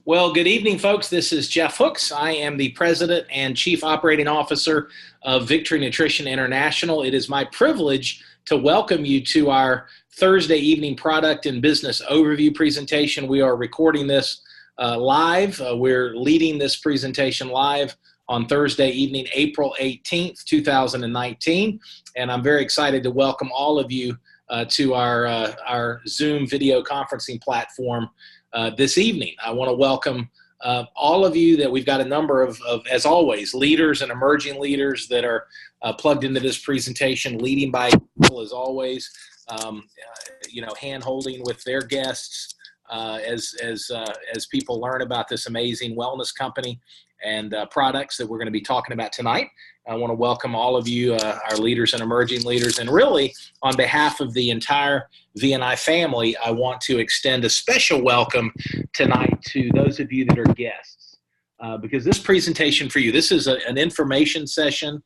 Well, good evening, folks. This is Jeff Hooks. I am the President and Chief Operating Officer of Victory Nutrition International. It is my privilege to welcome you to our Thursday evening product and business overview presentation. We are recording this live. We're leading this presentation live on Thursday evening, April 18th, 2019. And I'm very excited to welcome all of you to our Zoom video conferencing platform this evening. I want to welcome all of you that we've got a number of, as always, leaders and emerging leaders that are plugged into this presentation, leading by example as always, hand-holding with their guests as people learn about this amazing wellness company and products that we're going to be talking about tonight. I want to welcome all of you, our leaders and emerging leaders, and really on behalf of the entire VNI family, I want to extend a special welcome tonight to those of you that are guests, because this presentation for you, this is an information session,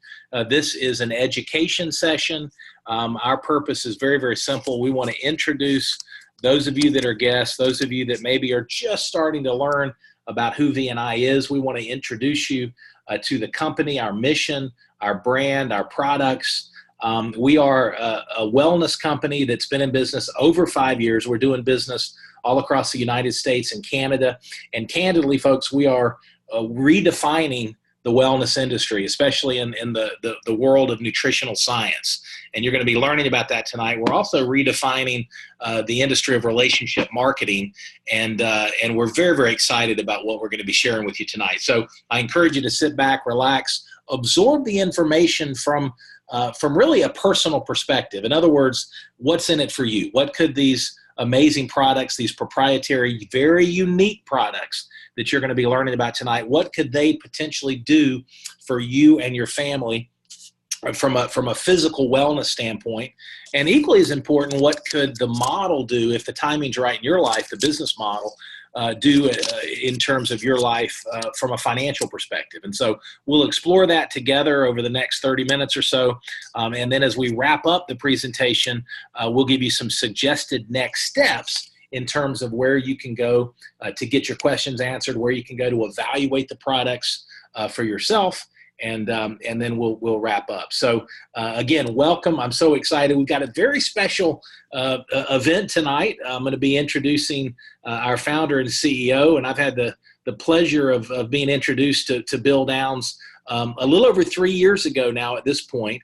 this is an education session. Our purpose is very, very simple. We want to introduce those of you that are guests, those of you that maybe are just starting to learn about who VNI is. We want to introduce you to the company, our mission, our brand, our products. We are a wellness company that's been in business over 5 years. We're doing business all across the United States and Canada. And candidly, folks, we are redefining the wellness industry, especially in the world of nutritional science. And you're going to be learning about that tonight. We're also redefining the industry of relationship marketing. And we're very, very excited about what we're going to be sharing with you tonight. So I encourage you to sit back, relax, absorb the information from really a personal perspective. In other words, what's in it for you? What could these amazing products, these proprietary, very unique products that you're going to be learning about tonight, what could they potentially do for you and your family from a physical wellness standpoint? And equally as important, what could the model do if the timing's right in your life, the business model, do in terms of your life from a financial perspective? And so we'll explore that together over the next 30 minutes or so. And then as we wrap up the presentation, we'll give you some suggested next steps in terms of where you can go to get your questions answered, where you can go to evaluate the products for yourself. And then we'll wrap up. So again, welcome. I'm so excited. We've got a very special event tonight. I'm going to be introducing our founder and CEO, and I've had the pleasure of being introduced to Bill Downs a little over 3 years ago now at this point.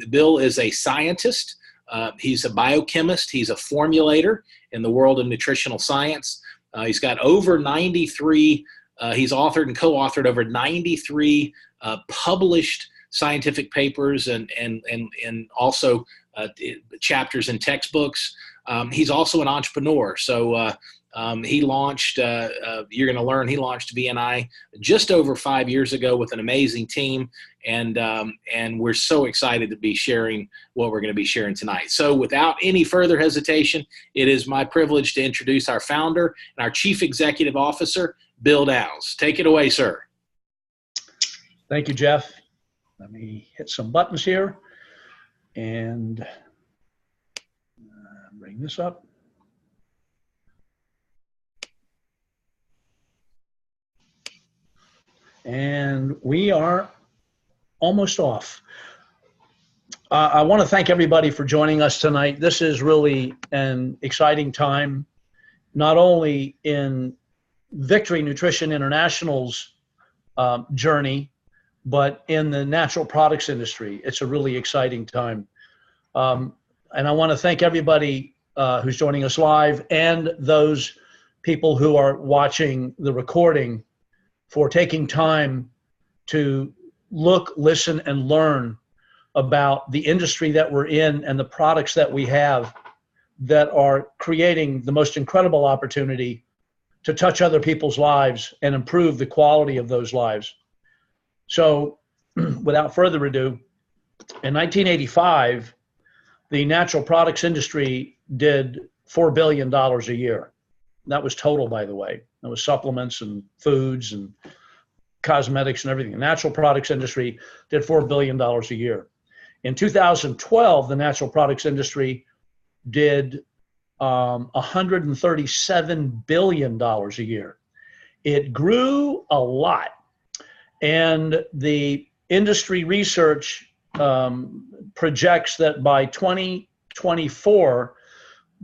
Bill is a scientist. He's a biochemist. He's a formulator in the world of nutritional science. He's got over 93 he's authored and co-authored over 93 published scientific papers and also chapters in textbooks. He's also an entrepreneur. So he launched, you're going to learn, he launched VNI just over 5 years ago with an amazing team. And we're so excited to be sharing what we're going to be sharing tonight. So without any further hesitation, it is my privilege to introduce our founder and our Chief Executive Officer, Bill Downs. Take it away, sir. Thank you, Jeff. Let me hit some buttons here and bring this up. And we are almost off. I want to thank everybody for joining us tonight. This is really an exciting time, not only in Victory Nutrition International's journey, but in the natural products industry. It's a really exciting time. And I want to thank everybody who's joining us live and those people who are watching the recording for taking time to look, listen, and learn about the industry that we're in and the products that we have that are creating the most incredible opportunity to touch other people's lives and improve the quality of those lives. So without further ado, in 1985, the natural products industry did $4 billion a year. That was total, by the way. That was supplements and foods and cosmetics and everything. The natural products industry did $4 billion a year. In 2012, the natural products industry did $137 billion a year. It grew a lot. And the industry research projects that by 2024,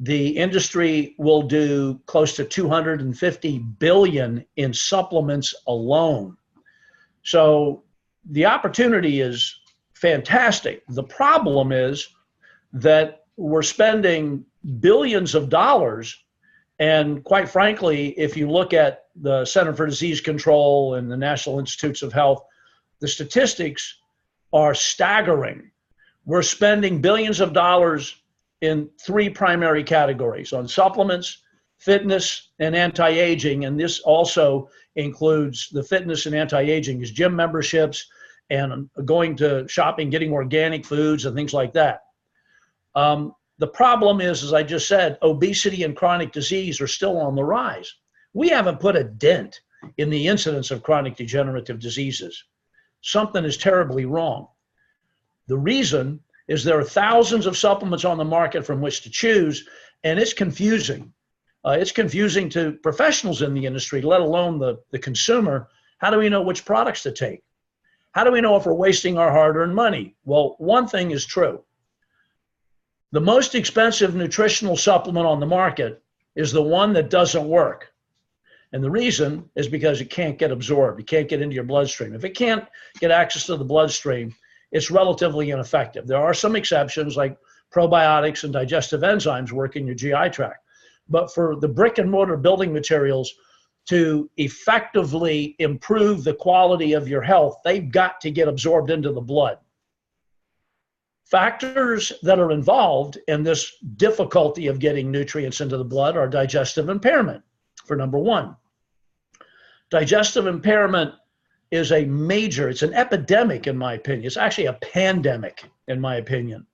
the industry will do close to 250 billion in supplements alone. So the opportunity is fantastic. The problem is that we're spending billions of dollars. And quite frankly, if you look at the Center for Disease Control and the National Institutes of Health, the statistics are staggering. We're spending billions of dollars in three primary categories: on supplements, fitness, and anti-aging. And this also includes the fitness and anti-aging is gym memberships and going to shopping, getting organic foods and things like that. The problem is, as I just said, obesity and chronic disease are still on the rise. We haven't put a dent in the incidence of chronic degenerative diseases. Something is terribly wrong. The reason is there are thousands of supplements on the market from which to choose, and it's confusing. It's confusing to professionals in the industry, let alone the consumer. How do we know which products to take? How do we know if we're wasting our hard-earned money? Well, one thing is true. The most expensive nutritional supplement on the market is the one that doesn't work. And the reason is because it can't get absorbed. It can't get into your bloodstream. If it can't get access to the bloodstream, it's relatively ineffective. There are some exceptions, like probiotics and digestive enzymes work in your GI tract. But for the brick and mortar building materials to effectively improve the quality of your health, they've got to get absorbed into the blood. Factors that are involved in this difficulty of getting nutrients into the blood are digestive impairment, for number one. Digestive impairment is it's an epidemic in my opinion. It's actually a pandemic in my opinion.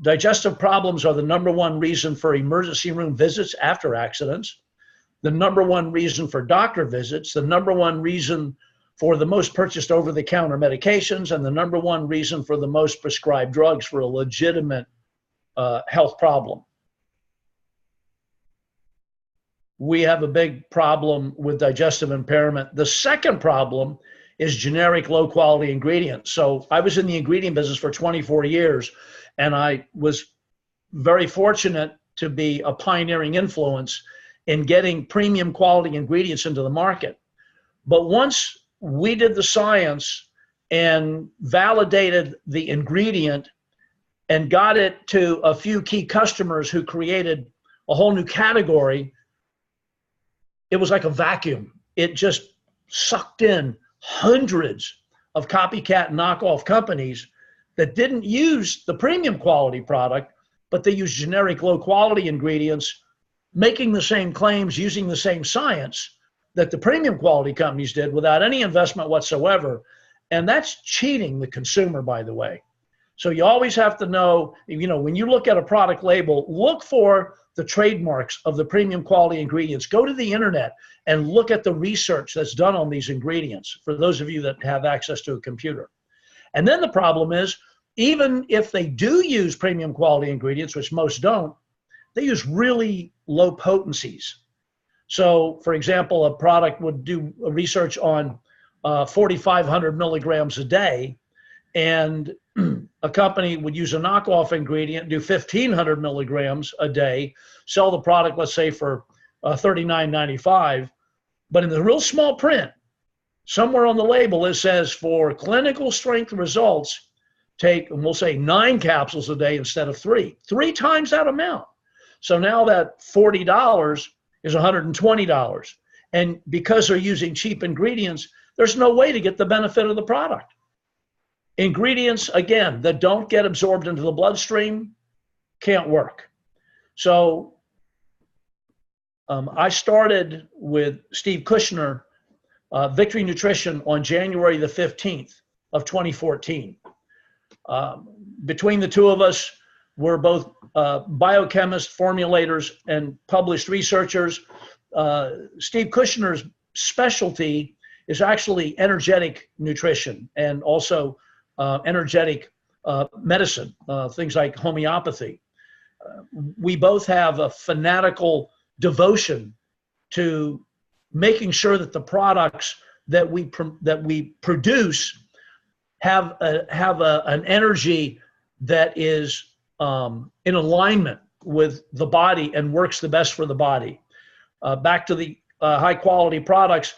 Digestive problems are the number one reason for emergency room visits after accidents, the number one reason for doctor visits, the number one reason for the most purchased over-the-counter medications, and the number one reason for the most prescribed drugs for a legitimate health problem. We have a big problem with digestive impairment. The second problem is generic low-quality ingredients. So I was in the ingredient business for 24 years, and I was very fortunate to be a pioneering influence in getting premium quality ingredients into the market. But once we did the science and validated the ingredient and got it to a few key customers who created a whole new category, it was like a vacuum. It just sucked in hundreds of copycat knockoff companies that didn't use the premium quality product, but they used generic low quality ingredients, making the same claims, using the same science that the premium quality companies did without any investment whatsoever. And that's cheating the consumer, by the way. So you always have to know, when you look at a product label, look for the trademarks of the premium quality ingredients. Go to the internet and look at the research that's done on these ingredients, for those of you that have access to a computer. And then the problem is, even if they do use premium quality ingredients, which most don't, they use really low potencies. So, for example, a product would do research on 4,500 milligrams a day, and a company would use a knockoff ingredient, do 1,500 milligrams a day, sell the product, let's say, for $39.95. But in the real small print, somewhere on the label, it says, for clinical strength results, take, and we'll say 9 capsules a day instead of 3 times that amount. So now that $40 is $120. And because they're using cheap ingredients, there's no way to get the benefit of the product. Ingredients, again, that don't get absorbed into the bloodstream can't work. So I started with Steve Kushner, Victory Nutrition, on January the 15th of 2014. Between the two of us, we're both biochemists, formulators, and published researchers. Steve Kushner's specialty is actually energetic nutrition and also energetic medicine, things like homeopathy. We both have a fanatical devotion to making sure that the products that we produce have an energy that is in alignment with the body and works the best for the body. Back to the high quality products,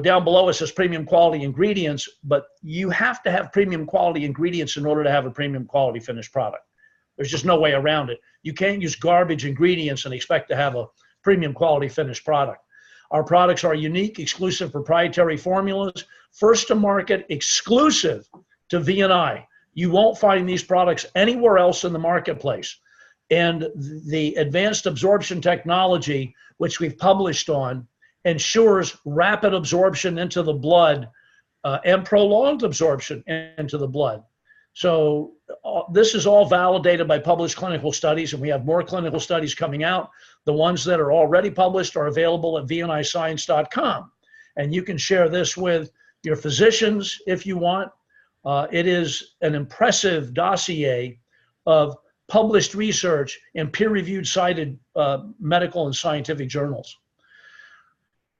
down below it says premium quality ingredients, but you have to have premium quality ingredients in order to have a premium quality finished product. There's just no way around it. You can't use garbage ingredients and expect to have a premium quality finished product. Our products are unique, exclusive proprietary formulas, first to market, exclusive to VNI. You won't find these products anywhere else in the marketplace. And the advanced absorption technology, which we've published on, ensures rapid absorption into the blood and prolonged absorption into the blood. So this is all validated by published clinical studies, and we have more clinical studies coming out. The ones that are already published are available at vniscience.com. And you can share this with your physicians if you want. It is an impressive dossier of published research in peer-reviewed cited medical and scientific journals.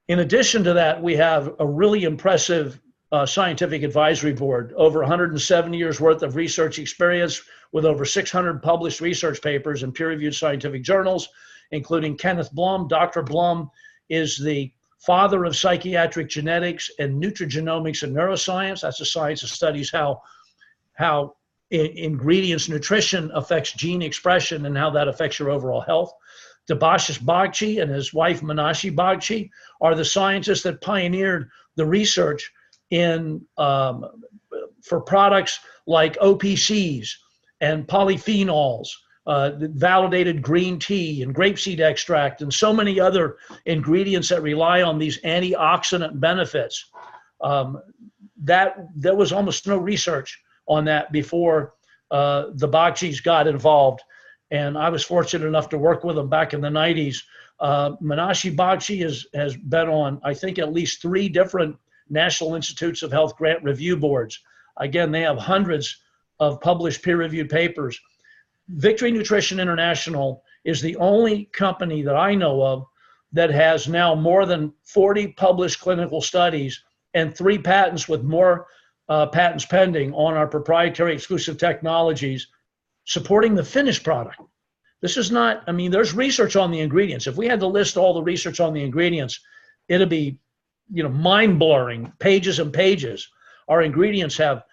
In addition to that, we have a really impressive scientific advisory board, over 170 years worth of research experience with over 600 published research papers in peer-reviewed scientific journals, including Kenneth Blum. Dr. Blum is the father of psychiatric genetics and nutrigenomics and neuroscience. That's a science that studies how ingredients nutrition affects gene expression and how that affects your overall health. Debashis Bagchi and his wife Meenakshi Bagchi are the scientists that pioneered the research in for products like OPCs and polyphenols, validated green tea and grapeseed extract, and so many other ingredients that rely on these antioxidant benefits. There was almost no research on that before the Bagchis got involved. And I was fortunate enough to work with them back in the 90s. Meenakshi Bagchi has been on, I think, at least 3 different National Institutes of Health grant review boards. Again, they have hundreds of published peer-reviewed papers. Victory Nutrition International is the only company that I know of that has now more than 40 published clinical studies and 3 patents with more patents pending on our proprietary exclusive technologies supporting the finished product. This is not, I mean, there's research on the ingredients. If we had to list all the research on the ingredients, it'd be, mind-blowing, pages and pages. Our ingredients have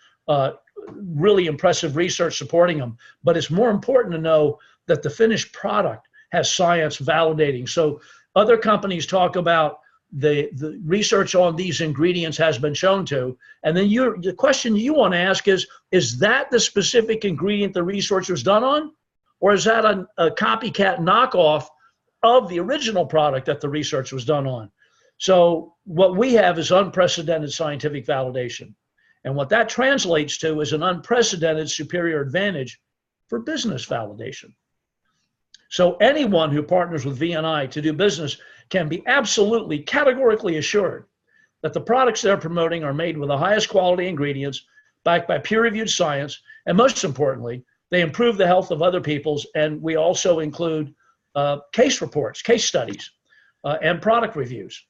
really impressive research supporting them, but it's more important to know that the finished product has science validating. So other companies talk about the research on these ingredients has been shown to, and then the question you want to ask is that the specific ingredient the research was done on, or is that a copycat knockoff of the original product that the research was done on? So what we have is unprecedented scientific validation. And what that translates to is an unprecedented superior advantage for business validation. So anyone who partners with VNI to do business can be absolutely categorically assured that the products they're promoting are made with the highest quality ingredients, backed by peer-reviewed science, and most importantly, they improve the health of other people's, and we also include case reports, case studies, and product reviews.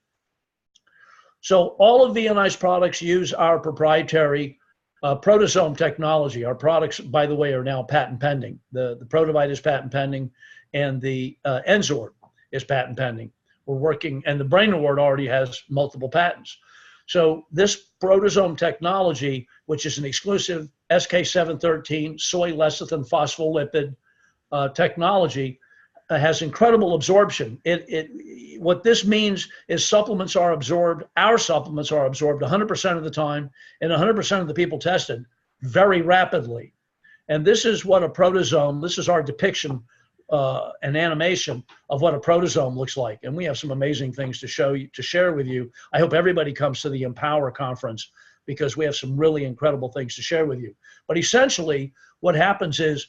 So all of VNI's products use our proprietary proteasome technology. Our products, by the way, are now patent pending. The Protovite is patent pending, and the N-Sorb is patent pending. We're working, and the Brain Award already has multiple patents. So this proteasome technology, which is an exclusive SK713 soy lecithin phospholipid technology, has incredible absorption. What this means is supplements are absorbed, our supplements are absorbed 100% of the time, and 100% of the people tested very rapidly. And this is what a proteasome, this is our depiction and animation of what a proteasome looks like. And we have some amazing things to show you, to share with you. I hope everybody comes to the Empower conference because we have some really incredible things to share with you. But essentially what happens is,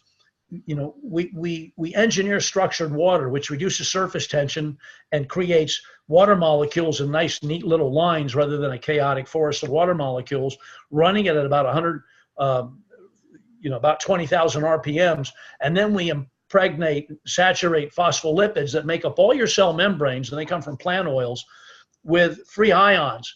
we engineer structured water, which reduces surface tension and creates water molecules in nice, neat little lines rather than a chaotic forest of water molecules running at about 100, about 20,000 RPMs. And then we impregnate, saturate phospholipids that make up all your cell membranes, and they come from plant oils, with free ions.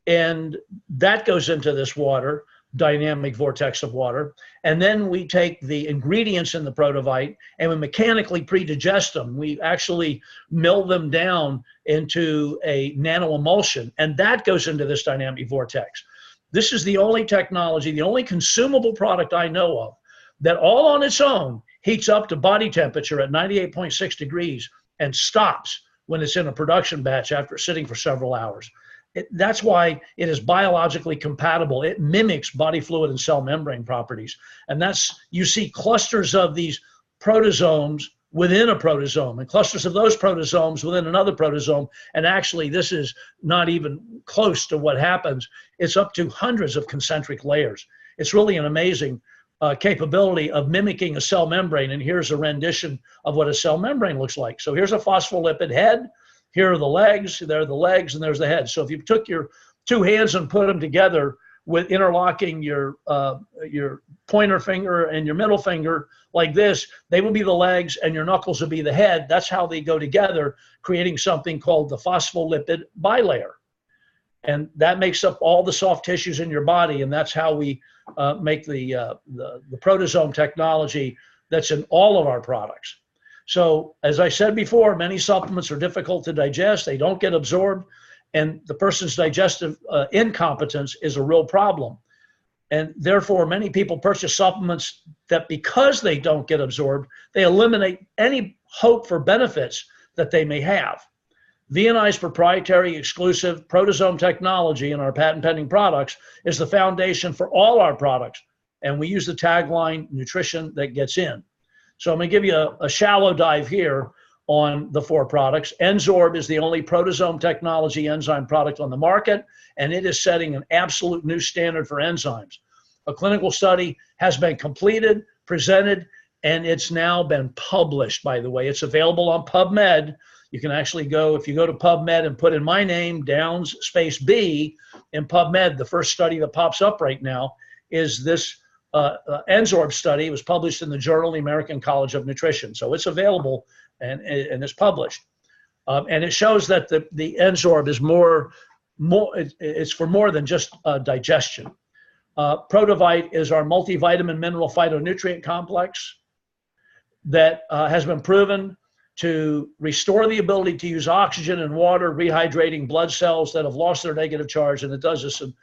And that goes into this water, dynamic vortex of water. And then we take the ingredients in the Protovite and we mechanically pre-digest them. We actually mill them down into a nanoemulsion, and that goes into this dynamic vortex. This is the only technology, the only consumable product I know of that all on its own heats up to body temperature at 98.6 degrees and stops when it's in a production batch after sitting for several hours. That's why it is biologically compatible. It mimics body fluid and cell membrane properties. And that's, you see clusters of these protozomes within a protosome and clusters of those protozomes within another protosome. And actually, this is not even close to what happens. It's up to hundreds of concentric layers. It's really an amazing capability of mimicking a cell membrane. And here's a rendition of what a cell membrane looks like. So here's a phospholipid head. Here are the legs, there are the legs, and there's the head. So if you took your two hands and put them together with interlocking your pointer finger and your middle finger like this, they will be the legs and your knuckles will be the head. That's how they go together, creating something called the phospholipid bilayer. And that makes up all the soft tissues in your body, and that's how we make the proteasome technology that's in all of our products. So as I said before, many supplements are difficult to digest. They don't get absorbed, and the person's digestive incompetence is a real problem. And therefore, many people purchase supplements that, because they don't get absorbed, they eliminate any hope for benefits that they may have. VNI's proprietary exclusive proteasome technology in our patent pending products is the foundation for all our products. And we use the tagline, nutrition that gets in. So I'm going to give you a shallow dive here on the four products. N-Sorb is the only proteasome technology enzyme product on the market, and it is setting an absolute new standard for enzymes. A clinical study has been completed, presented, and it's now been published, by the way. It's available on PubMed. You can actually go, if you go to PubMed and put in my name, Downs space B, in PubMed, the first study that pops up right now is this N-Sorb study. It was published in the Journal of the American College of Nutrition. So it's available and it's published. And it shows that the N-Sorb is it's for more than just digestion. Protovite is our multivitamin mineral phytonutrient complex that has been proven to restore the ability to use oxygen and water, rehydrating blood cells that have lost their negative charge, and it does this in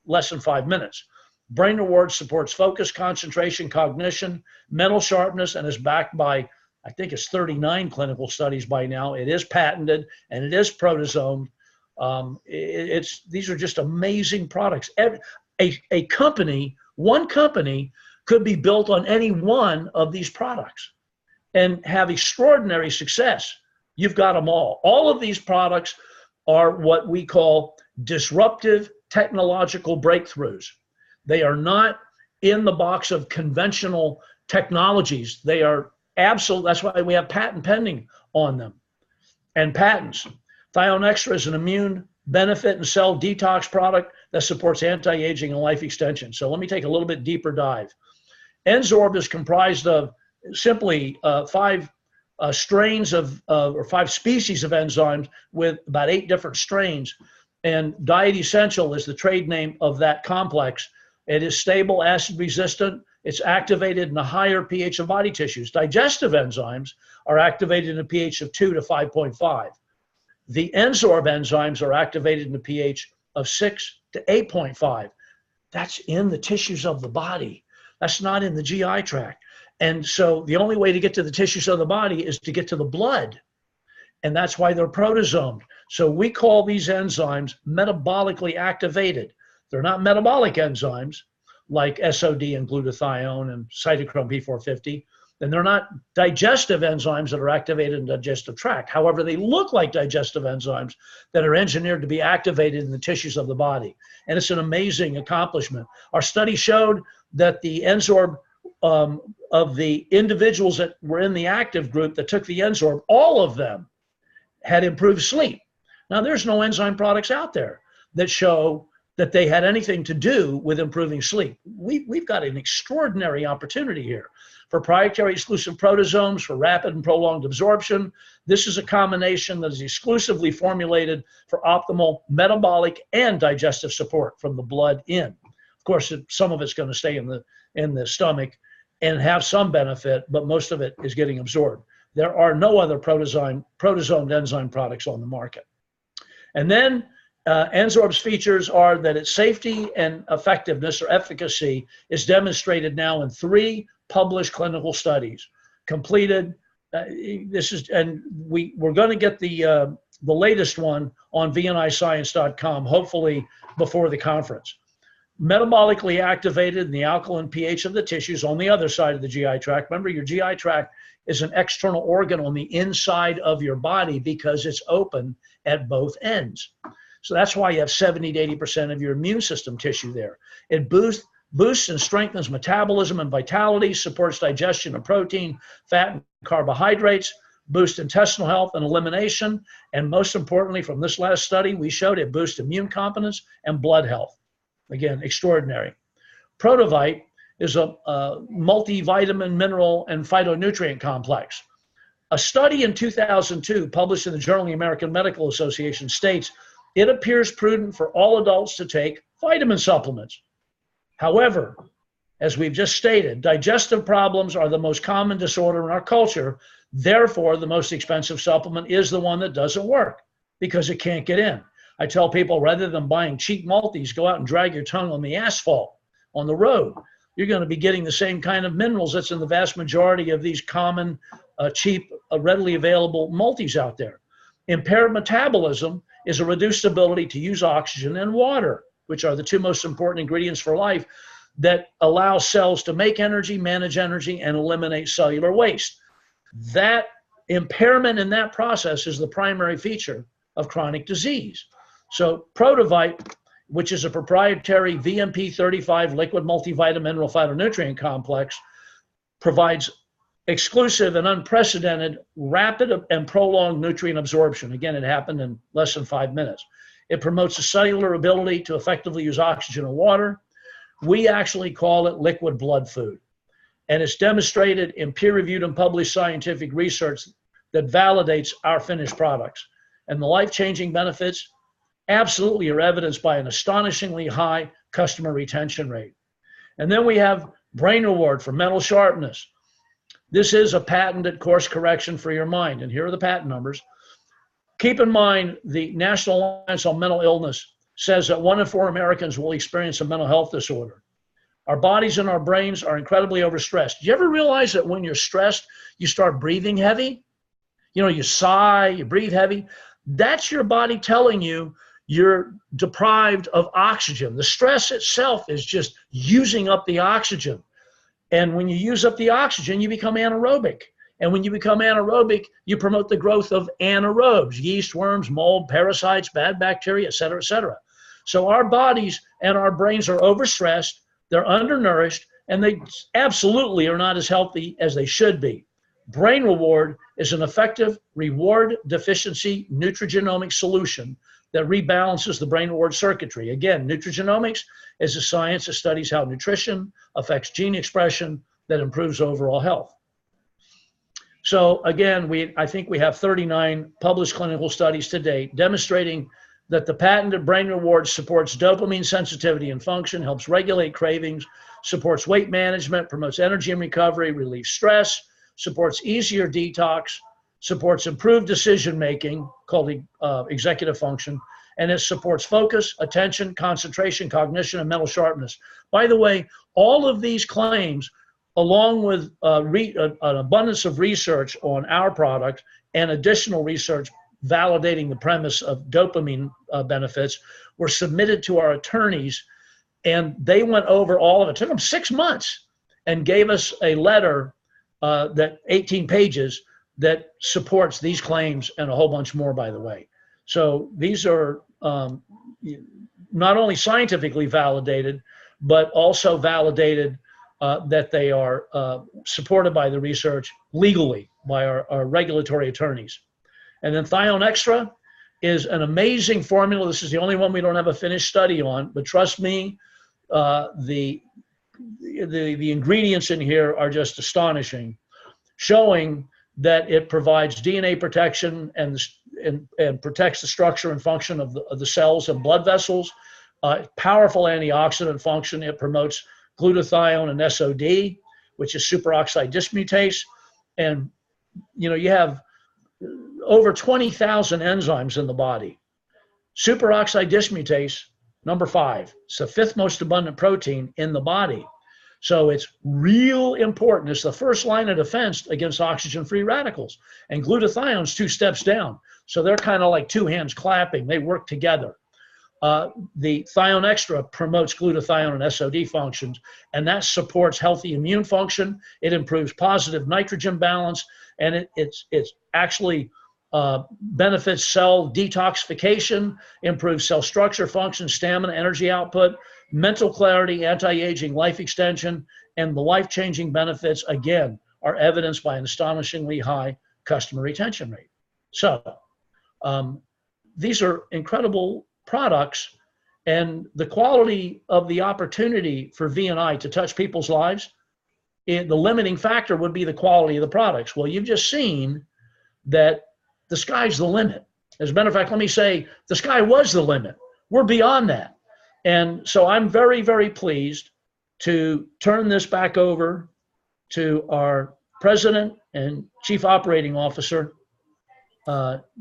less than 5 minutes. Brain Rewards supports focus, concentration, cognition, mental sharpness, and is backed by, I think it's 39 clinical studies by now. It is patented, and it is proteasomed. These are just amazing products. A company, one company, could be built on any one of these products and have extraordinary success. You've got them all. All of these products are what we call disruptive technological breakthroughs. They are not in the box of conventional technologies. They are absolute. That's why we have patent pending on them and patents. Thione Extra is an immune benefit and cell detox product that supports anti-aging and life extension. So let me take a little bit deeper dive. N-Sorb is comprised of simply 5 strains or 5 species of enzymes with about 8 different strains. And Diet Essential is the trade name of that complex. It is stable, acid resistant. It's activated in a higher pH of body tissues. Digestive enzymes are activated in a pH of 2 to 5.5. The N-Sorb enzymes are activated in a pH of 6 to 8.5. That's in the tissues of the body. That's not in the GI tract. And so the only way to get to the tissues of the body is to get to the blood. And that's why they're proteasomed. So we call these enzymes metabolically activated. They're not metabolic enzymes like SOD and glutathione and cytochrome P450. And they're not digestive enzymes that are activated in the digestive tract. However, they look like digestive enzymes that are engineered to be activated in the tissues of the body. And it's an amazing accomplishment. Our study showed that the N-Sorb of the individuals that were in the active group that took the N-Sorb, all of them had improved sleep. Now, there's no enzyme products out there that show that they had anything to do with improving sleep. We've got an extraordinary opportunity here. Proprietary exclusive proteasomes for rapid and prolonged absorption. This is a combination that is exclusively formulated for optimal metabolic and digestive support from the blood in. Of course, some of it's going to stay in the stomach and have some benefit, but most of it is getting absorbed. There are no other proteasomed enzyme products on the market. And then N-Sorb's features are that its safety and effectiveness or efficacy is demonstrated now in 3 published clinical studies completed. We're going to get the latest one on VNIScience.com, hopefully before the conference. Metabolically activated in the alkaline pH of the tissues on the other side of the GI tract. Remember, your GI tract is an external organ on the inside of your body because it's open at both ends. So that's why you have 70 to 80% of your immune system tissue there. It boosts and strengthens metabolism and vitality, supports digestion of protein, fat, and carbohydrates, boosts intestinal health and elimination, and most importantly, from this last study, we showed it boosts immune competence and blood health. Again, extraordinary. Protavite is a multivitamin, mineral, and phytonutrient complex. A study in 2002 published in the Journal of the American Medical Association states it appears prudent for all adults to take vitamin supplements. However, as we've just stated, digestive problems are the most common disorder in our culture. Therefore, the most expensive supplement is the one that doesn't work because it can't get in. I tell people, rather than buying cheap multis, go out and drag your tongue on the asphalt on the road. You're going to be getting the same kind of minerals that's in the vast majority of these common, cheap, readily available multis out there. Impaired metabolism is a reduced ability to use oxygen and water, which are the 2 most important ingredients for life that allow cells to make energy, manage energy, and eliminate cellular waste. That impairment in that process is the primary feature of chronic disease. So Protavite, which is a proprietary VMP35 liquid multivitamin mineral phytonutrient complex, provides exclusive and unprecedented rapid and prolonged nutrient absorption. Again, it happened in less than 5 minutes. It promotes the cellular ability to effectively use oxygen and water. We actually call it liquid blood food. And it's demonstrated in peer-reviewed and published scientific research that validates our finished products. And the life-changing benefits absolutely are evidenced by an astonishingly high customer retention rate. And then we have Brain Reward for mental sharpness. This is a patented course correction for your mind. And here are the patent numbers. Keep in mind, the National Alliance on Mental Illness says that 1 in 4 Americans will experience a mental health disorder. Our bodies and our brains are incredibly overstressed. Do you ever realize that when you're stressed, you start breathing heavy? You know, you sigh, you breathe heavy. That's your body telling you you're deprived of oxygen. The stress itself is just using up the oxygen. And when you use up the oxygen, you become anaerobic. And when you become anaerobic, you promote the growth of anaerobes, yeast, worms, mold, parasites, bad bacteria, et cetera, et cetera. So our bodies and our brains are overstressed, they're undernourished, and they absolutely are not as healthy as they should be. Brain Reward is an effective reward deficiency nutrigenomic solution that rebalances the brain reward circuitry. Again, nutrigenomics is a science that studies how nutrition affects gene expression that improves overall health. So again, I think we have 39 published clinical studies to date demonstrating that the patented Brain Reward supports dopamine sensitivity and function, helps regulate cravings, supports weight management, promotes energy and recovery, relieves stress, supports easier detox, supports improved decision-making, called executive function, and it supports focus, attention, concentration, cognition, and mental sharpness. By the way, all of these claims, along with an abundance of research on our product and additional research validating the premise of dopamine benefits, were submitted to our attorneys, and they went over all of it. It took them 6 months and gave us a letter that 18 pages that supports these claims and a whole bunch more, by the way. So these are not only scientifically validated, but also validated that they are supported by the research legally by our regulatory attorneys. And then Thione Extra is an amazing formula. This is the only one we don't have a finished study on, but trust me, the ingredients in here are just astonishing, showing that it provides DNA protection and protects the structure and function of the cells and blood vessels. Powerful antioxidant function. It promotes glutathione and SOD, which is superoxide dismutase. And you have over 20,000 enzymes in the body. Superoxide dismutase, number 5. It's the 5th most abundant protein in the body. So it's real important. It's the first line of defense against oxygen-free radicals. And glutathione's 2 steps down. So they're kind of like 2 hands clapping. They work together. The thione extra promotes glutathione and SOD functions, and that supports healthy immune function. It improves positive nitrogen balance, and it's actually benefits cell detoxification, improves cell structure, function, stamina, energy output, mental clarity, anti-aging, life extension, and the life-changing benefits, again, are evidenced by an astonishingly high customer retention rate. So these are incredible products, and the quality of the opportunity for VNI to touch people's lives, the limiting factor would be the quality of the products. Well, you've just seen that the sky's the limit. As a matter of fact, let me say the sky was the limit. We're beyond that. And so I'm very, very pleased to turn this back over to our President and Chief Operating Officer,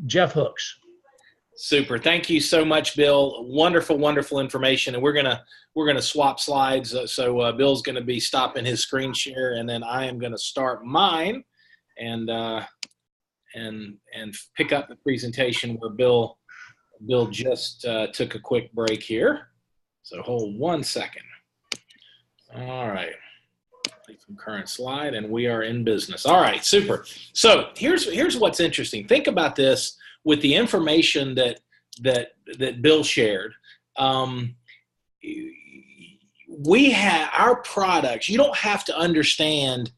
Jeff Hooks. Super. Thank you so much, Bill. Wonderful, wonderful information. And we're gonna swap slides. So Bill's gonna be stopping his screen share, and then I am gonna start mine, and pick up the presentation where Bill just took a quick break here. So hold 1 second. All right. Leave from current slide, and we are in business. All right, super. So here's what's interesting. Think about this. With the information that Bill shared, we have our products. You don't have to understand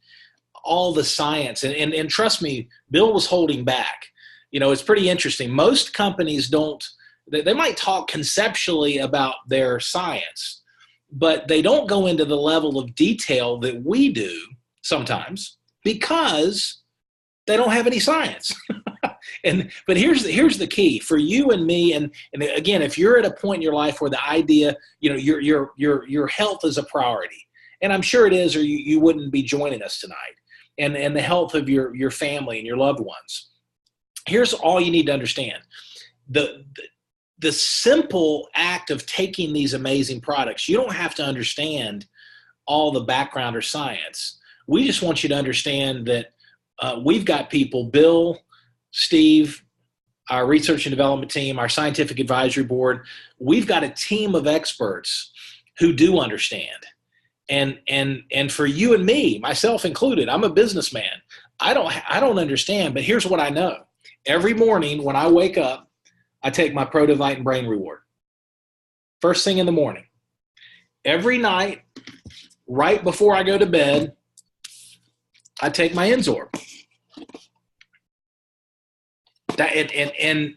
all the science, and trust me, Bill was holding back. It's pretty interesting. Most companies don't. They might talk conceptually about their science, but they don't go into the level of detail that we do sometimes because they don't have any science. But here's the key for you and me, and again, if you're at a point in your life where the idea, your health is a priority, and I'm sure it is, or you wouldn't be joining us tonight, and the health of your family and your loved ones. Here's all you need to understand: the simple act of taking these amazing products. You don't have to understand all the background or science. We just want you to understand that we've got people, Bill, Steve, our research and development team, our scientific advisory board, we've got a team of experts who do understand. And for you and me, myself included, I'm a businessman. I don't understand, but here's what I know. Every morning when I wake up, I take my ProDivite Brain Reward. First thing in the morning. Every night, right before I go to bed, I take my N-Sorb. And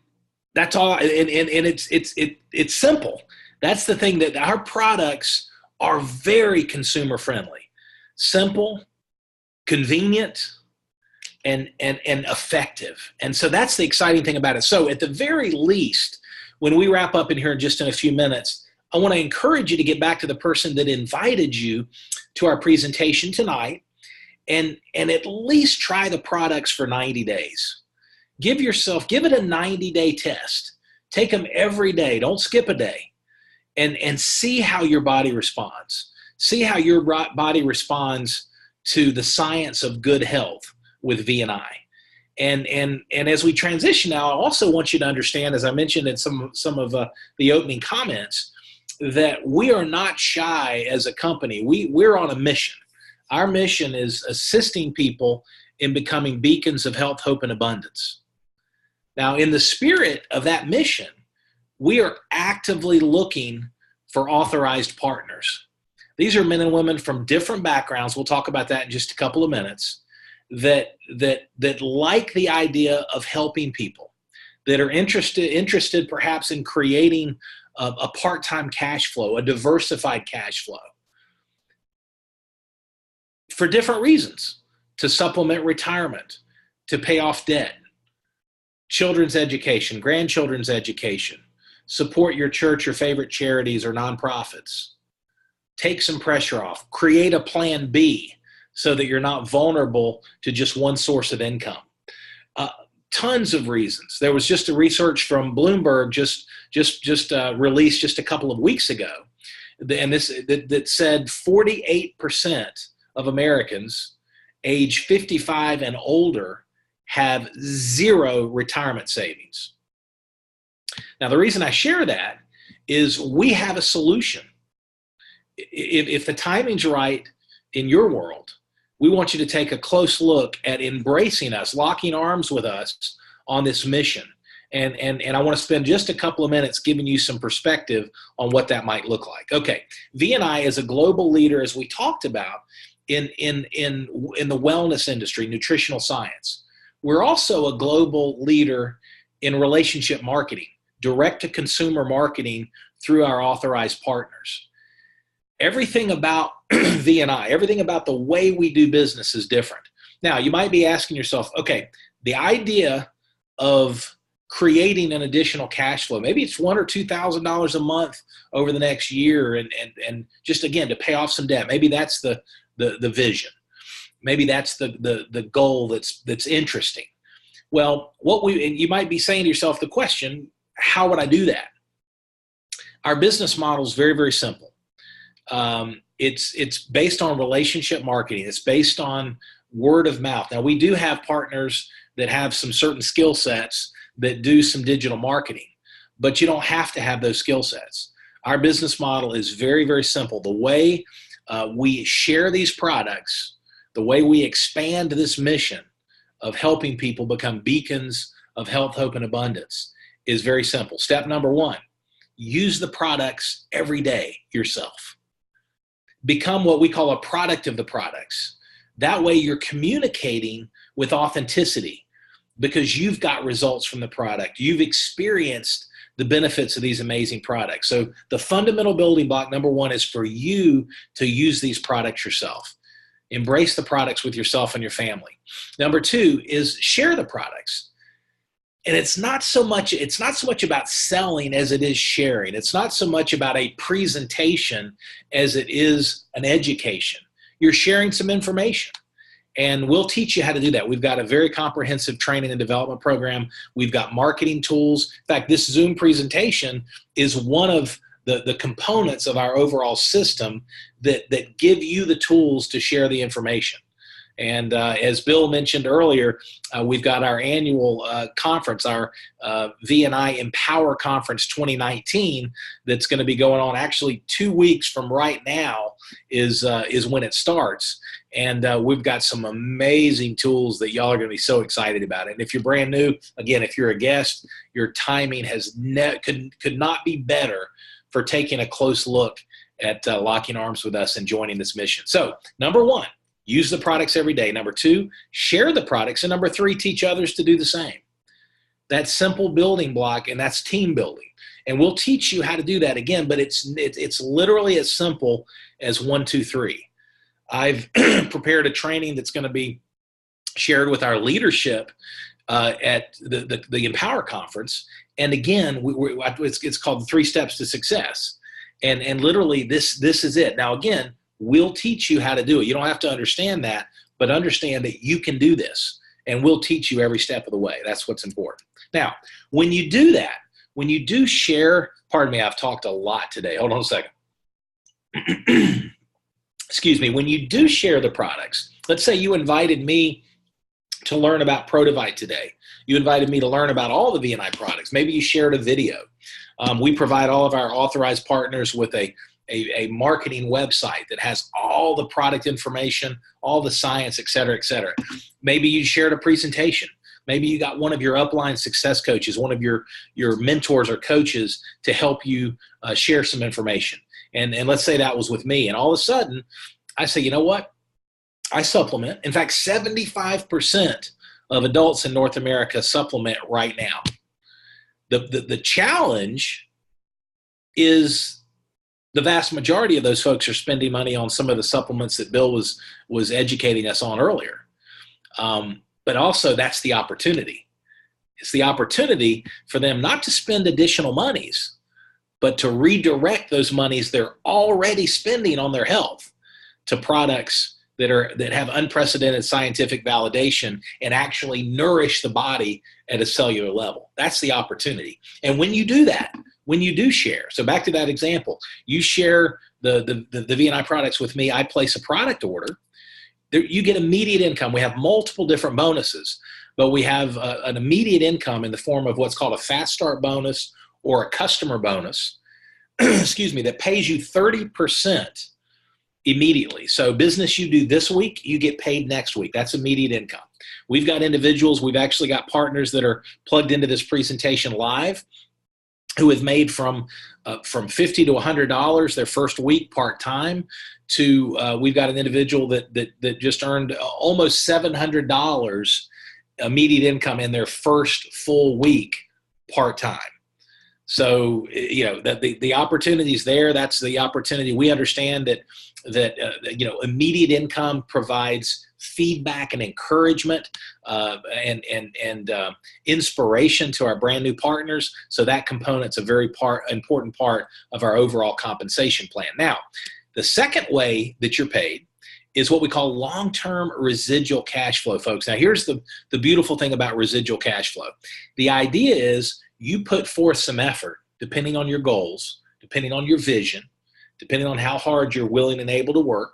that's all. And it's simple. That's the thing, that our products are very consumer friendly, simple, convenient, and effective. And so that's the exciting thing about it. So at the very least, when we wrap up in here in a few minutes, I want to encourage you to get back to the person that invited you to our presentation tonight, and at least try the products for 90 days. Give it a 90-day test. Take them every day. Don't skip a day, and see how your body responds. See how your body responds to the science of good health with VNI. And as we transition now, I also want you to understand, as I mentioned in some of the opening comments, that we are not shy as a company. We're on a mission. Our mission is assisting people in becoming beacons of health, hope, and abundance. Now, in the spirit of that mission, we are actively looking for authorized partners. These are men and women from different backgrounds. We'll talk about that in just a couple of minutes. That like the idea of helping people, that are interested perhaps in creating a part-time cash flow, a diversified cash flow for different reasons, to supplement retirement, to pay off debt, children's education, grandchildren's education, support your church or favorite charities or nonprofits, take some pressure off, create a plan B so that you're not vulnerable to just one source of income. Tons of reasons. There was just a research from Bloomberg just released just a couple of weeks ago, and that said 48% of Americans age 55 and older have zero retirement savings. Now, the reason I share that is we have a solution. If the timing's right in your world, we want you to take a close look at embracing us, locking arms with us on this mission. And I want to spend just a couple of minutes giving you some perspective on what that might look like. Okay, VNI is a global leader, as we talked about, in the wellness industry, nutritional science. We're also a global leader in relationship marketing, direct-to-consumer marketing through our authorized partners. Everything about VNI, everything about the way we do business is different. Now, you might be asking yourself, okay, the idea of creating an additional cash flow, maybe it's $1,000 or $2,000 a month over the next year, and just again to pay off some debt. Maybe that's the vision. Maybe that's the goal that's interesting. Well, and you might be saying to yourself the question, how would I do that? Our business model is very, very simple. It's based on relationship marketing. It's based on word of mouth. Now, we do have partners that have some certain skill sets that do some digital marketing, but you don't have to have those skill sets. Our business model is very, very simple. The way we share these products, the way we expand this mission of helping people become beacons of health, hope, and abundance is very simple. Step number one, use the products every day yourself. Become what we call a product of the products. That way you're communicating with authenticity because you've got results from the product. You've experienced the benefits of these amazing products. So the fundamental building block, number one, is for you to use these products yourself. Embrace the products with yourself and your family. Number two is share the products. And it's not so much about selling as it is sharing. It's not so much about a presentation as it is an education. You're sharing some information, and we'll teach you how to do that. We've got a very comprehensive training and development program. We've got marketing tools. In fact, this Zoom presentation is one of the components of our overall system that give you the tools to share the information. And as Bill mentioned earlier, we've got our annual conference, our VNI Empower Conference 2019, that's going to be going on actually 2 weeks from right now is when it starts. And we've got some amazing tools that y'all are going to be so excited about. And if you're brand new, again, if you're a guest, your timing could not be better for taking a close look at locking arms with us and joining this mission. So, number one, use the products every day. Number two, share the products. And number three, teach others to do the same. That's simple building block, and that's team building. And we'll teach you how to do that again, but it's literally as simple as 1, 2, 3. I've prepared a training that's going to be shared with our leadership at the Empower Conference. And again, it's called the 3 Steps to Success. And literally this is it. Now, again, we'll teach you how to do it. You don't have to understand that, but understand that you can do this, and we'll teach you every step of the way. That's what's important. Now, when you do that, when you do share, pardon me, I've talked a lot today. Hold on a second. Excuse me. When you do share the products, let's say you invited me to learn about Protivite today. You invited me to learn about all the VNI products. Maybe you shared a video. We provide all of our authorized partners with a marketing website that has all the product information, all the science, et cetera, et cetera. Maybe you shared a presentation. Maybe you got one of your upline success coaches, one of your mentors or coaches to help you share some information. And let's say that was with me. And all of a sudden, I say, you know what? I supplement. In fact, 75% of adults in North America supplement right now. The challenge is the vast majority of those folks are spending money on some of the supplements that Bill was educating us on earlier. But also that's the opportunity. It's the opportunity for them not to spend additional monies, but to redirect those monies they're already spending on their health to products that have unprecedented scientific validation and actually nourish the body at a cellular level. That's the opportunity. And when you do that, when you do share, so back to that example, you share the VNI products with me, I place a product order, you get immediate income. We have multiple different bonuses, but we have an immediate income in the form of what's called a fast start bonus or a customer bonus, excuse me, that pays you 30% immediately. So business you do this week, you get paid next week. That's immediate income. We've got individuals, we've actually got partners that are plugged into this presentation live who have made from $50 to $100 their first week part-time to we've got an individual that just earned almost $700 immediate income in their first full week part-time. So, you know, the opportunity is there. That's the opportunity. We understand that you know, immediate income provides feedback and encouragement and inspiration to our brand new partners. So that component's a very important part of our overall compensation plan. Now, the second way that you're paid is what we call long-term residual cash flow, folks. Now, here's the beautiful thing about residual cash flow. The idea is you put forth some effort, depending on your goals, depending on your vision, depending on how hard you're willing and able to work,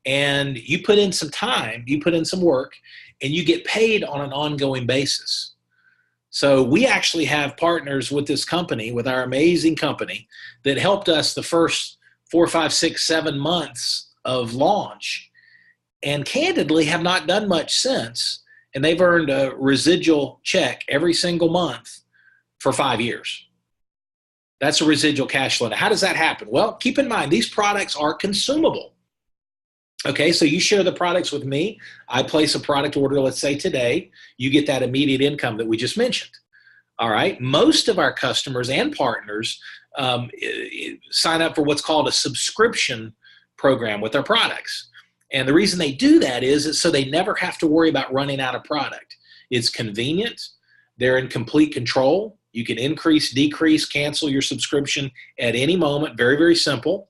and you put in some time, you put in some work, and you get paid on an ongoing basis. So we actually have partners with this company, with our amazing company, that helped us the first 4, 5, 6, 7 months of launch, and candidly have not done much since, and they've earned a residual check every single month for 5 years. That's a residual cash flow. Now, how does that happen? Well, keep in mind, these products are consumable. Okay, so you share the products with me. I place a product order, let's say today, you get that immediate income that we just mentioned. All right, most of our customers and partners sign up for what's called a subscription program with our products. And the reason they do that is so they never have to worry about running out of product. It's convenient. They're in complete control. You can increase, decrease, cancel your subscription at any moment. Very, very simple.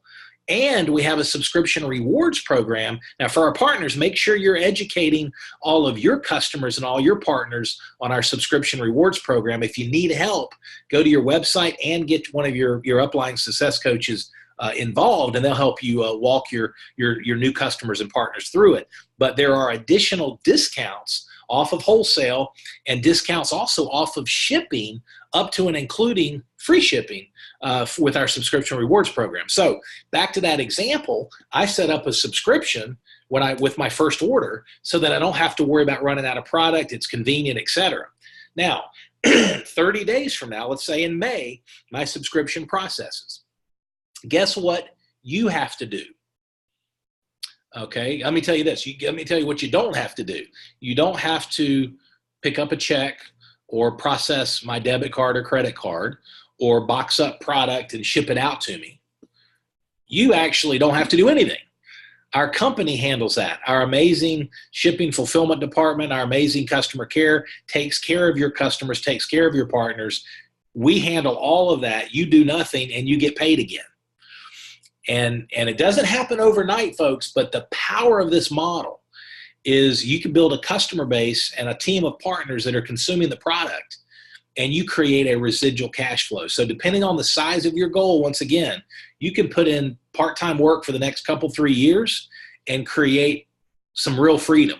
And we have a subscription rewards program. Now, for our partners, make sure you're educating all of your customers and all your partners on our subscription rewards program. If you need help, go to your website and get one of your upline success coaches involved, and they'll help you walk your new customers and partners through it. But there are additional discounts off of wholesale and discounts also off of shipping up to and including free shipping with our subscription rewards program. So back to that example, I set up a subscription with my first order so that I don't have to worry about running out of product. It's convenient, etc. Now, 30 days from now, let's say in May, my subscription processes. Guess what you have to do? Okay, let me tell you this. Let me tell you what you don't have to do. You don't have to pick up a check or process my debit card or credit card or box up product and ship it out to me. You actually don't have to do anything. Our company handles that. Our amazing shipping fulfillment department, our amazing customer care takes care of your customers, takes care of your partners. We handle all of that. You do nothing and you get paid again. And it doesn't happen overnight, folks, but the power of this model is you can build a customer base and a team of partners that are consuming the product, and you create a residual cash flow. So depending on the size of your goal, once again, you can put in part-time work for the next 3 years and create some real freedom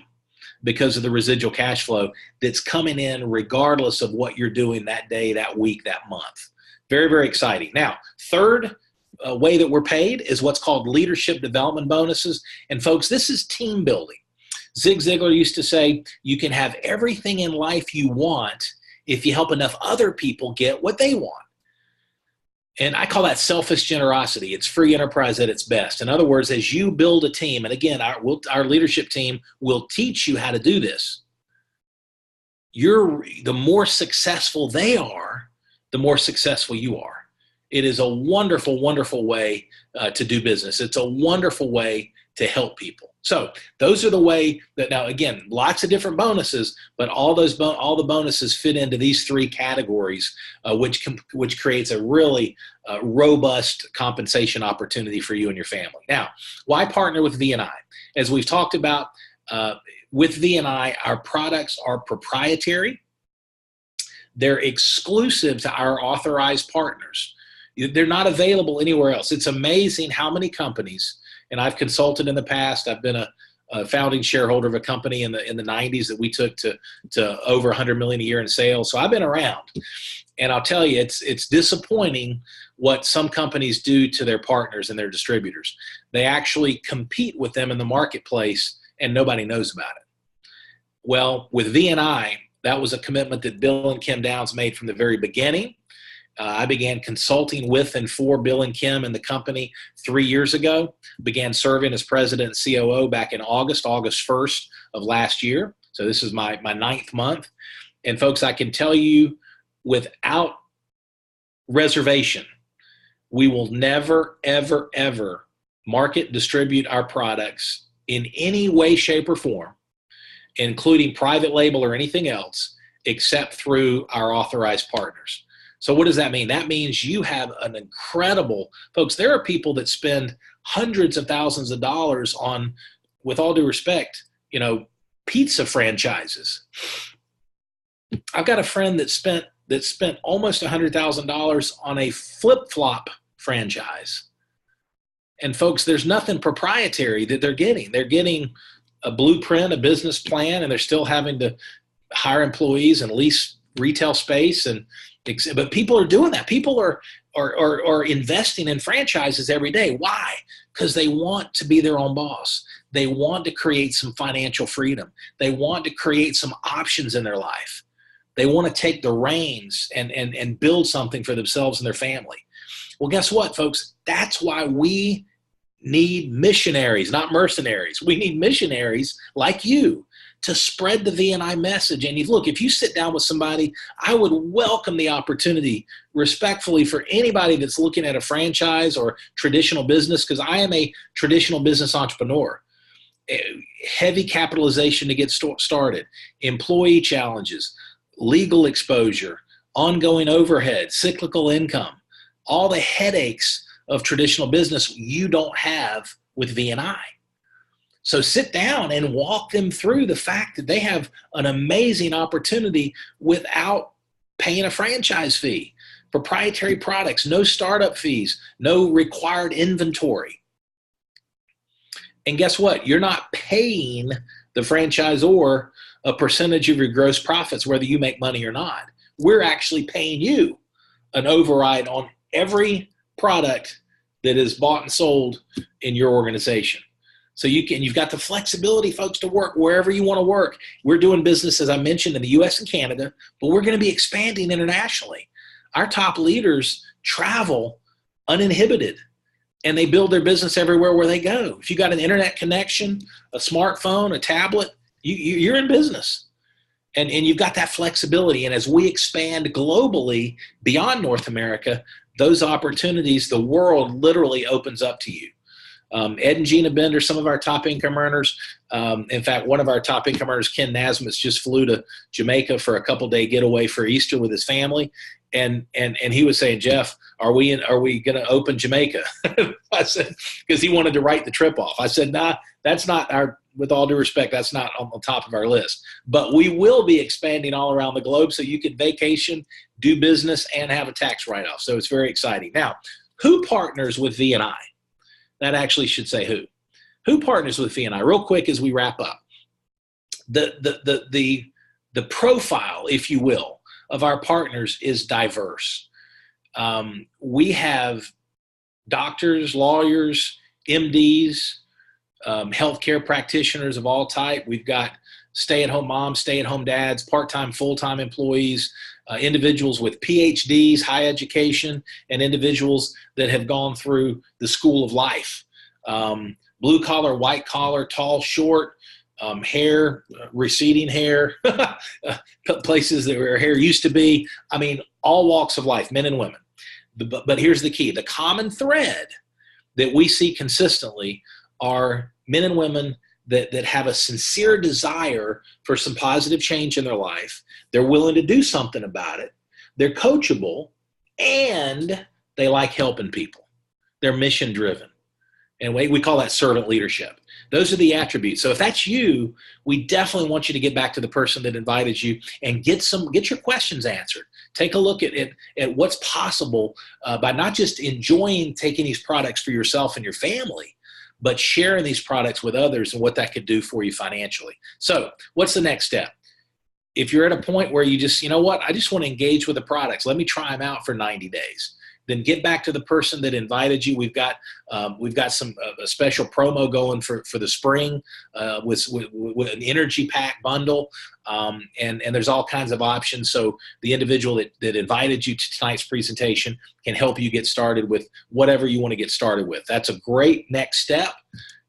because of the residual cash flow that's coming in regardless of what you're doing that day, that week, that month. Very, very exciting. Now, third way that we're paid is what's called leadership development bonuses. And folks, this is team building. Zig Ziglar used to say, you can have everything in life you want if you help enough other people get what they want. And I call that selfish generosity. It's free enterprise at its best. In other words, as you build a team, and again, our leadership team will teach you how to do this. The more successful they are, the more successful you are. It is a wonderful, wonderful way to do business. It's a wonderful way to help people. So those are the way that, now again, lots of different bonuses, but all the bonuses fit into these three categories, which creates a really robust compensation opportunity for you and your family. Now, why partner with VNI? As we've talked about, with VNI, our products are proprietary. They're exclusive to our authorized partners. They're not available anywhere else. It's amazing how many companies, and I've consulted in the past. I've been a founding shareholder of a company in the 90s that we took to over 100 million a year in sales. So I've been around, and I'll tell you, it's disappointing what some companies do to their partners and their distributors. They actually compete with them in the marketplace, and nobody knows about it. Well, with VNI, that was a commitment that Bill and Kim Downs made from the very beginning. I began consulting with and for Bill and Kim and the company 3 years ago, began serving as president and COO back in August 1st of last year. So this is my 9th month. And folks, I can tell you without reservation, we will never, ever, ever market, distribute our products in any way, shape, or form, including private label or anything else, except through our authorized partners. So what does that mean? That means you have an incredible, folks, there are people that spend hundreds of thousands of dollars on, with all due respect, pizza franchises. I've got a friend that spent almost $100,000 on a flip-flop franchise. And folks, there's nothing proprietary that they're getting. They're getting a blueprint, a business plan, and they're still having to hire employees and lease retail space. But people are doing that. People are investing in franchises every day. Why? Because they want to be their own boss. They want to create some financial freedom. They want to create some options in their life. They want to take the reins and build something for themselves and their family. Well, guess what, folks? That's why we need missionaries, not mercenaries. We need missionaries like you to spread the VNI message. And look, if you sit down with somebody, I would welcome the opportunity respectfully for anybody that's looking at a franchise or traditional business, because I am a traditional business entrepreneur. Heavy capitalization to get started, employee challenges, legal exposure, ongoing overhead, cyclical income, all the headaches of traditional business you don't have with VNI. So sit down and walk them through the fact that they have an amazing opportunity without paying a franchise fee, proprietary products, no startup fees, no required inventory. And guess what? You're not paying the franchisor a percentage of your gross profits, whether you make money or not. We're actually paying you an override on every product that is bought and sold in your organization. So you've got the flexibility, folks, to work wherever you want to work. We're doing business, as I mentioned, in the U.S. and Canada, but we're going to be expanding internationally. Our top leaders travel uninhibited, and they build their business everywhere where they go. If you got an internet connection, a smartphone, a tablet, you're in business. And you've got that flexibility. And as we expand globally beyond North America, those opportunities, the world literally opens up to you. Ed and Gina Bender, some of our top income earners. In fact, one of our top income earners, Ken Nasmus, just flew to Jamaica for a couple-day getaway for Easter with his family. And he was saying, Jeff, are we going to open Jamaica? I said, because he wanted to write the trip off. I said, nah, that's not with all due respect, that's not on the top of our list. But we will be expanding all around the globe so you can vacation, do business, and have a tax write-off. So it's very exciting. Now, who partners with VNI? That actually should say who. Who partners with VNI? Real quick as we wrap up. The profile, if you will, of our partners is diverse. We have doctors, lawyers, MDs, healthcare practitioners of all type. We've got stay-at-home moms, stay-at-home dads, part-time, full-time employees, individuals with PhDs, high education, and individuals that have gone through the school of life. Blue collar, white collar, tall, short, hair, receding hair, places that where hair used to be. I mean, all walks of life, men and women. But here's the key. The common thread that we see consistently are men and women that have a sincere desire for some positive change in their life. They're willing to do something about it. They're coachable, and they like helping people. They're mission driven. And we call that servant leadership. Those are the attributes. So if that's you, we definitely want you to get back to the person that invited you and get your questions answered. Take a look at what's possible by not just enjoying taking these products for yourself and your family, but sharing these products with others and what that could do for you financially. So what's the next step? If you're at a point where you just, you know what, I just want to engage with the products. Let me try them out for 90 days. Then get back to the person that invited you. We've got some a special promo going for the spring with an energy pack bundle, and there's all kinds of options. So the individual that invited you to tonight's presentation can help you get started with whatever you want to get started with. That's a great next step,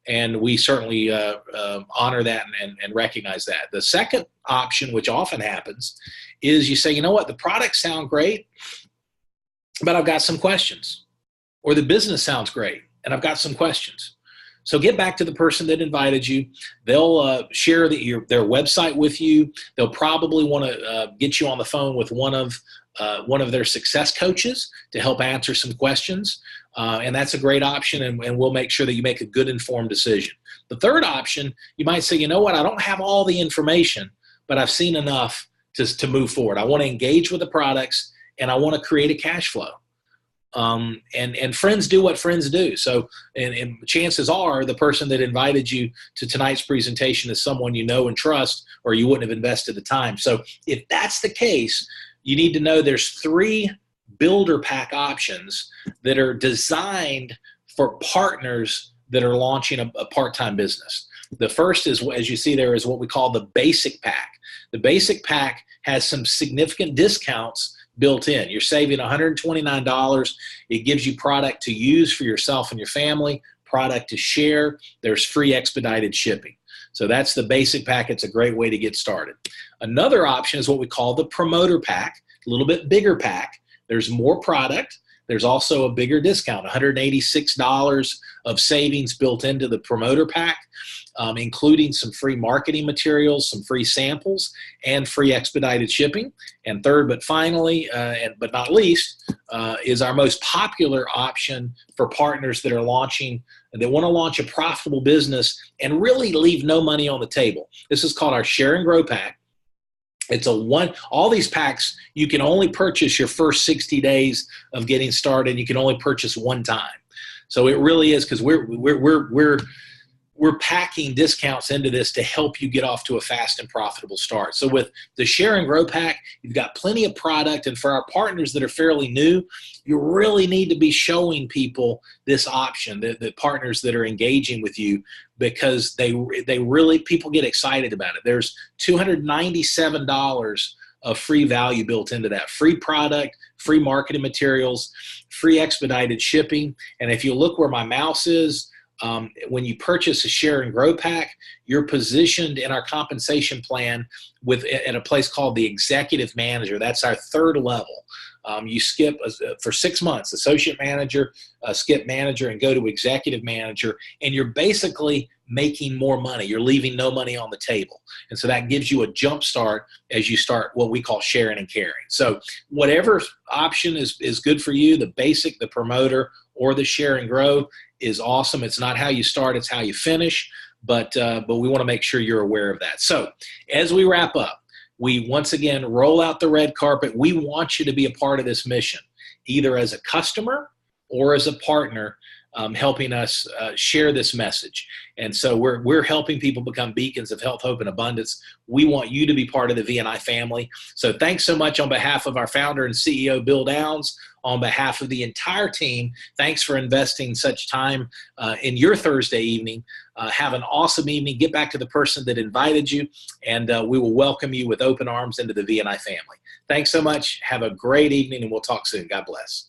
and we certainly honor that and recognize that. The second option, which often happens, is you say, you know what, the products sound great, but I've got some questions. Or the business sounds great, and I've got some questions. So get back to the person that invited you. They'll share their website with you. They'll probably want to get you on the phone with one of their success coaches to help answer some questions. And that's a great option, and we'll make sure that you make a good informed decision. The third option, you might say, you know what, I don't have all the information, but I've seen enough to move forward. I want to engage with the products, and I want to create a cash flow. And friends do what friends do. So, and chances are the person that invited you to tonight's presentation is someone you know and trust, or you wouldn't have invested the time. So if that's the case, you need to know there's 3 builder pack options that are designed for partners that are launching a part-time business. The first is, as you see there, is what we call the basic pack. The basic pack has some significant discounts built in. You're saving $129. It gives you product to use for yourself and your family, product to share. There's free expedited shipping. So that's the basic pack. It's a great way to get started. Another option is what we call the promoter pack, a little bit bigger pack. There's more product. There's also a bigger discount, $186 of savings built into the promoter pack, including some free marketing materials, some free samples, and free expedited shipping. And third, but finally, but not least, is our most popular option for partners that are launching, that want to launch a profitable business and really leave no money on the table. This is called our Share and Grow Pack. It's all these packs, you can only purchase your first 60 days of getting started. You can only purchase one time. So it really is, because we're packing discounts into this to help you get off to a fast and profitable start. So with the Share and Grow Pack, you've got plenty of product. And for our partners that are fairly new, you really need to be showing people this option, the partners that are engaging with you, because people get excited about it. There's $297 of free value built into that. Free product, free marketing materials, free expedited shipping. And if you look where my mouse is, when you purchase a Share and Grow Pack, you're positioned in our compensation plan at a place called the Executive Manager. That's our third level. You skip for 6 months, Associate Manager, skip Manager, and go to Executive Manager, and you're basically making more money. You're leaving no money on the table. And so that gives you a jump start as you start what we call sharing and caring. So whatever option is good for you, the basic, the promoter, or the Share and Grow is awesome. It's not how you start, it's how you finish. But we want to make sure you're aware of that. So as we wrap up, we once again roll out the red carpet. We want you to be a part of this mission, either as a customer or as a partner, helping us share this message. And so we're helping people become beacons of health, hope, and abundance. We want you to be part of the VNI family. So thanks so much on behalf of our founder and CEO, Bill Downs, on behalf of the entire team. Thanks for investing such time in your Thursday evening. Have an awesome evening. Get back to the person that invited you, and we will welcome you with open arms into the VNI family. Thanks so much. Have a great evening, and we'll talk soon. God bless.